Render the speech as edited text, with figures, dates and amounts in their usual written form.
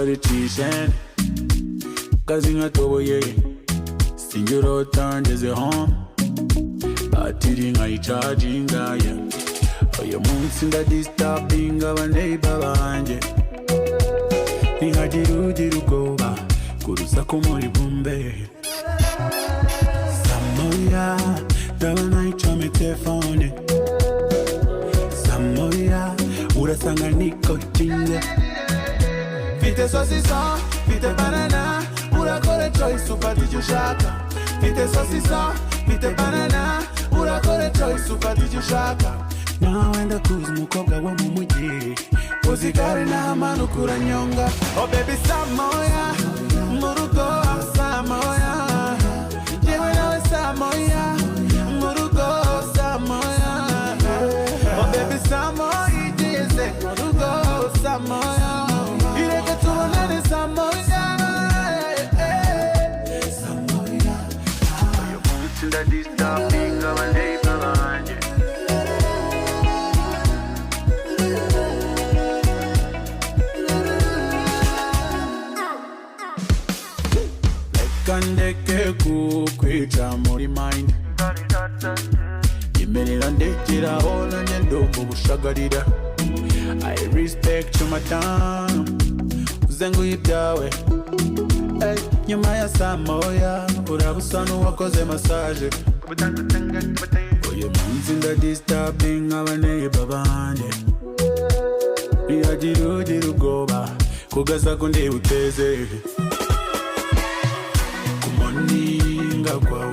politician kazi ngatoboye sinjurota ngeze home batiri nkayicajinga uyu munsi ndadisturbing abaneighbor banje ntihagira ugira ubwoba kurusaku muri bumbe Samoya ndabona icome telefone Samoya urasanga nikotinze Mfite sosisa, mfite banana urakore choice ufata icyo ushaka Mfite sosisa, mfite banana urakore choice ufata icyo ushaka nawe ndakuzi umukobwa wo mu mujyi uzigare n'amanuka uranyonga Oh baby Samoya mu rugo Samoya yewe nawe Samoya mu rugo Samoya Oh baby Samoya igeze mu rugo Samoya ireke tubonane Samoya Samoya uyu munsi ndadisturbing abaneighbor banje Kandeke kukwica muri mind Yemerera ndekera hola nyendogo bushagarira I respect you madam Uzengu ibyawe nyuma ya Samoya urabusa n'uwakoze massage uyu munsi ndadisturbing abaneighbor banje ntihagira ugira ubwoba kugaza ko ndi uteze Kumoninga kwawe